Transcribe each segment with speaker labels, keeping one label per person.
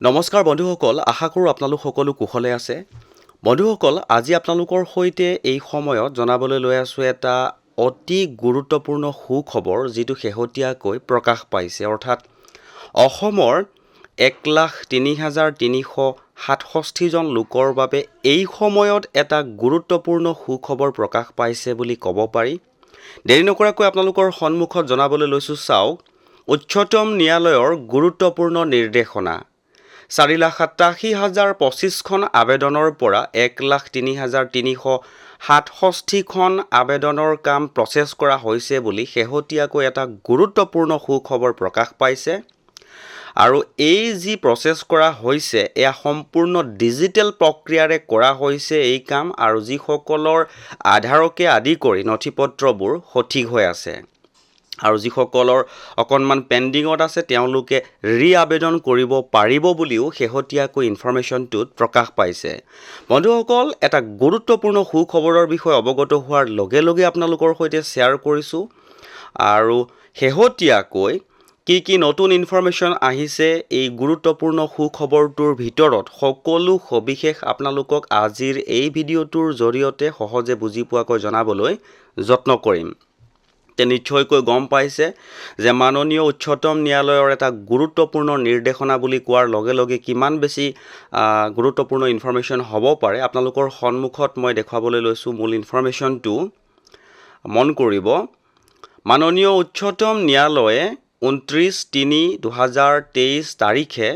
Speaker 1: নমস্কাৰ বন্ধুসকল, আশা কৰোঁ আপোনালোক সকলো কুশলে আছে। বন্ধুসকল, আজি আপোনালোকৰ সৈতে এই সময়ত জনাবলৈ লৈ আছোঁ এটা অতি গুৰুত্বপূৰ্ণ সুখবৰ, যিটো শেহতীয়াকৈ প্ৰকাশ পাইছে। অৰ্থাৎ অসমৰ 1,03,367 জন লোকৰ বাবে এই সময়ত এটা গুৰুত্বপূৰ্ণ সুখবৰ প্ৰকাশ পাইছে বুলি ক'ব পাৰি। দেৰি নকৰাকৈ আপোনালোকৰ সন্মুখত জনাবলৈ লৈছোঁ, চাওক। উচ্চতম ন্যায়ালয়ৰ গুৰুত্বপূৰ্ণ নিৰ্দেশনা। 4,87,025খন আবেদনৰ পৰা 1,03,367খন আবেদনৰ কাম প্ৰচেছ কৰা হৈছে বুলি শেহতীয়াকৈ এটা গুৰুত্বপূৰ্ণ সুখবৰ প্ৰকাশ পাইছে। আৰু এই যি প্ৰচেছ কৰা হৈছে, এয়া সম্পূৰ্ণ ডিজিটেল প্ৰক্ৰিয়াৰে কৰা হৈছে এই কাম, আৰু যিসকলৰ আধাৰকে আদি কৰি নথিপত্ৰবোৰ সঠিক হৈ আছে। আৰু যিসকলৰ অকণমান পেণ্ডিঙত আছে, তেওঁলোকে আবেদন কৰিব পাৰিব বুলিও শেহতীয়াকৈ ইনফৰমেশ্যনটোত প্ৰকাশ পাইছে। বন্ধুসকল, এটা গুৰুত্বপূৰ্ণ সুখবৰৰ বিষয়ে অৱগত হোৱাৰ লগে লগে আপোনালোকৰ সৈতে শ্বেয়াৰ কৰিছোঁ। আৰু শেহতীয়াকৈ কি নতুন ইনফৰমেশ্যন আহিছে এই গুৰুত্বপূৰ্ণ সুখবৰটোৰ ভিতৰত সকলো সবিশেষ আপোনালোকক আজিৰ এই ভিডিঅ'টোৰ জৰিয়তে সহজে বুজি পোৱাকৈ জনাবলৈ যত্ন কৰিম। নিশ্চয়কৈ গম পাইছে যে মাননীয় উচ্চতম ন্যায়ালয়ৰ এটা গুৰুত্বপূৰ্ণ নিৰ্দেশনা বুলি কোৱাৰ লগে লগে কিমান বেছি গুৰুত্বপূৰ্ণ ইনফৰমেশ্যন হ'ব পাৰে। আপোনালোকৰ সন্মুখত মই দেখুৱাবলৈ লৈছোঁ মূল ইনফৰমেশ্যনটো। মন কৰিব, মাননীয় উচ্চতম ন্যায়ালয়ে 29/3/2023 তাৰিখে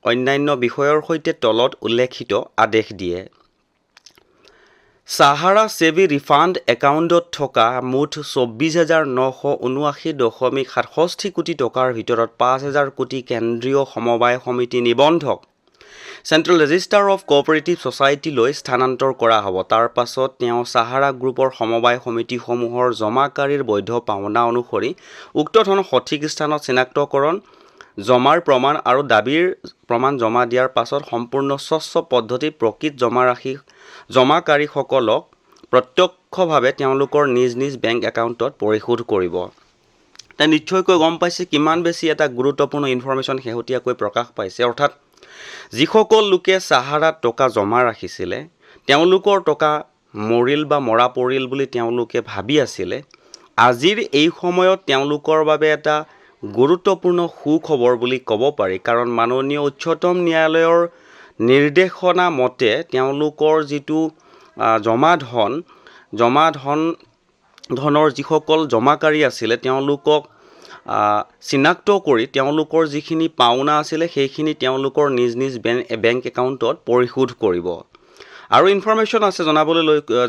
Speaker 1: অন্যান্য বিষয়ৰ সৈতে তলত উল্লেখিত আদেশ দিয়ে। সাহাৰা ছেভি ৰিফাণ্ড একাউণ্টত থকা মুঠ 24,979.67 কোটি টকাৰ ভিতৰত 5,000 কোটি কেন্দ্ৰীয় সমবায় সমিতি নিবন্ধক চেণ্ট্ৰেল ৰেজিষ্টাৰ অফ কোঅপাৰেটিভ ছ'চাইটিলৈ স্থানান্তৰ কৰা হ'ব। তাৰ পাছত তেওঁ সাহাৰা গ্ৰুপৰ সমবায় সমিতিসমূহৰ জমাকাৰীৰ বৈধ পাওনা অনুসৰি উক্ত ধন সঠিক স্থানত চিনাক্তকৰণ, জমাৰ প্ৰমাণ আৰু দাবীৰ প্ৰমাণ জমা দিয়াৰ পাছত সম্পূৰ্ণ স্বচ্ছ পদ্ধতিত প্ৰকৃত জমাকাৰীসকলক প্ৰত্যক্ষভাৱে তেওঁলোকৰ নিজ নিজ বেংক একাউণ্টত পৰিশোধ কৰিব। নিশ্চয়কৈ গম পাইছে কিমান বেছি এটা গুৰুত্বপূৰ্ণ ইনফৰমেশ্যন শেহতীয়াকৈ প্ৰকাশ পাইছে। অৰ্থাৎ যিসকল লোকে সাহাৰাত টকা জমা ৰাখিছিলে, তেওঁলোকৰ টকা মৰিল বা মৰা পৰিল বুলি তেওঁলোকে ভাবি আছিলে, আজিৰ এই সময়ত তেওঁলোকৰ বাবে এটা গুৰুত্বপূৰ্ণ সুখবৰ বুলি ক'ব পাৰি। কাৰণ মাননীয় উচ্চতম ন্যায়ালয়ৰ নিৰ্দেশনা মতে তেওঁলোকৰ যিটো ধনৰ যিসকল জমাকাৰী আছিলে, তেওঁলোকক চিনাক্ত কৰি তেওঁলোকৰ যিখিনি পাওনা আছিলে সেইখিনি তেওঁলোকৰ নিজ নিজ বেংক একাউণ্টত পৰিশোধ কৰিব। আৰু ইনফৰমেশ্যন আছে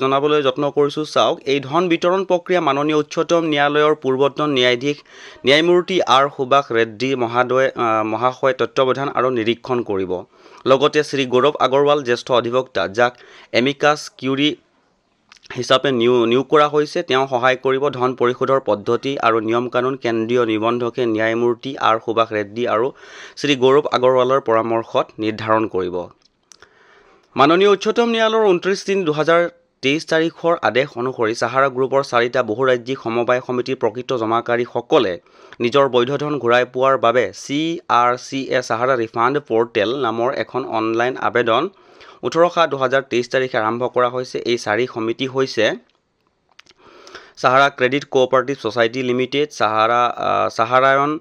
Speaker 1: জনাবলৈ যত্ন কৰিছোঁ। চাওক, এই ধন বিতৰণ প্ৰক্ৰিয়া মাননীয় উচ্চতম ন্যায়ালয়ৰ পূৰ্বতন ন্যায়াধীশ ন্যায়মূৰ্তি আৰ সুভাষ ৰেড্ডী মহাশয় তত্ত্বাৱধান আৰু নিৰীক্ষণ কৰিব। লগতে শ্ৰী গৌৰৱ আগৰৱাল জ্যেষ্ঠ অধিবক্তা, যাক এমিকাছ কিউৰি হিচাপে নিয়োগ কৰা হৈছে, তেওঁ সহায় কৰিব। ধন পৰিশোধৰ পদ্ধতি আৰু নিয়ম কানুন কেন্দ্ৰীয় নিবন্ধকে ন্যায়মূৰ্তি আৰ সুভাষ ৰেড্ডী আৰু শ্ৰী গৌৰৱ আগৰৱালৰ পৰামৰ্শত নিৰ্ধাৰণ কৰিব। মাননীয় উচ্চতম ন্যায়ালয়ৰ 29/3/2023 তাৰিখৰ আদেশ অনুসৰি সাহাৰা গ্ৰুপৰ 4টা বহুৰাজ্যিক সমবায় সমিতিৰ প্ৰকৃত জমাকাৰীসকলে নিজৰ বৈধ ধন ঘূৰাই পোৱাৰ বাবে CRCA সাহাৰা ৰিফাণ্ড পৰ্টেল নামৰ এখন অনলাইন আবেদন 18/7/2023 তাৰিখে আৰম্ভ কৰা হৈছে। এই 4 সমিতি হৈছে Sahara credit cooperative society limited, Saharayan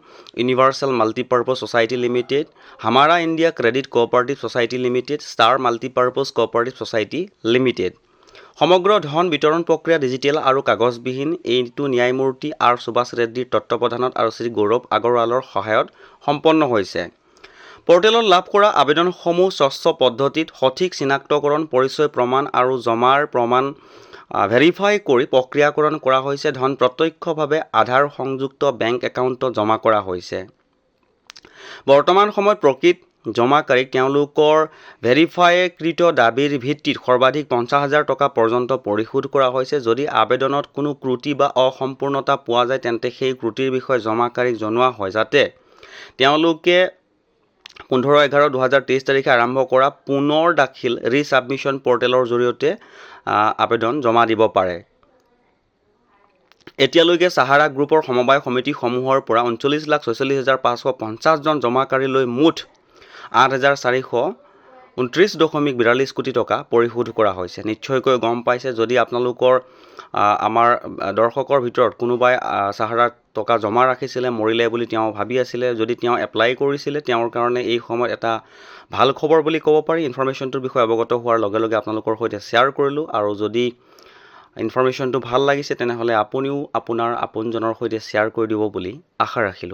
Speaker 1: universal multipurpose society limited, Hamara India credit cooperative society limited, star multipurpose cooperative society limited. সমগ্ৰ ধন বিতৰণ প্ৰক্ৰিয়া ডিজিটেল আৰু কাগজবিহীন। এইটো ন্যায়মূৰ্তি আৰ সুভাষ ৰেড্ডীৰ তত্ত্বাৱধানত আৰু শ্ৰী গৌৰৱ আগৰৱালৰ সহায়ত সম্পন্ন হৈছে। পৰ্টেলত লাভ কৰা আবেদনসমূহ স্বচ্ছ পদ্ধতিত সঠিক চিনাক্তকৰণ, পৰিচয় প্ৰমাণ আৰু জমাৰ প্ৰমাণ ভেৰিফাই কৰি প্ৰক্ৰিয়াকৰণ কৰা হৈছে। ধন প্ৰত্যক্ষভাৱে আধাৰ সংযুক্ত বেংক একাউণ্টত জমা কৰা হৈছে। বৰ্তমান সময়ত প্ৰকৃত জমাকাৰীক তেওঁলোকৰ ভেৰিফাইকৃত দাবীৰ ভিত্তিত সৰ্বাধিক 50,000 টকা পৰ্যন্ত পৰিশোধ কৰা হৈছে। যদি আবেদনত কোনো ত্ৰুটি বা অসম্পূৰ্ণতা পোৱা যায়, তেন্তে সেই ত্ৰুটিৰ বিষয়ে জমাকাৰীক জনোৱা হয়, যাতে তেওঁলোকে 15/11/2023 তাৰিখে আৰম্ভ কৰা পুনৰ দাখিল ৰিছাবমিশ্যন পৰ্টেলৰ জৰিয়তে আবেদন জমা দিব পাৰে। এতিয়ালৈকে সাহাৰা গ্ৰুপৰ সমবায় সমিতিসমূহৰ পৰা 39,46,550 জন জমাকাৰীলৈ মুঠ 8,429.42 কোটি টকা পৰিশোধ কৰা হৈছে। নিশ্চয়কৈ গম পাইছে, যদি আপোনালোকৰ আমাৰ দৰ্শকৰ ভিতৰত কোনোবাই চাহাৰাত টকা জমা ৰাখিছিলে, মৰিলে বুলি তেওঁ ভাবি আছিলে, যদি তেওঁ এপ্লাই কৰিছিলে, তেওঁৰ কাৰণে এই সময়ত এটা ভাল খবৰ বুলি ক'ব পাৰি। ইনফৰমেশ্যনটোৰ বিষয়ে অৱগত হোৱাৰ লগে লগে আপোনালোকৰ সৈতে শ্বেয়াৰ কৰিলোঁ, আৰু যদি ইনফৰমেশ্যনটো ভাল লাগিছে তেনেহ'লে আপুনিও আপোনাৰ আপোনজনৰ সৈতে শ্বেয়াৰ কৰি দিব বুলি আশা ৰাখিলোঁ।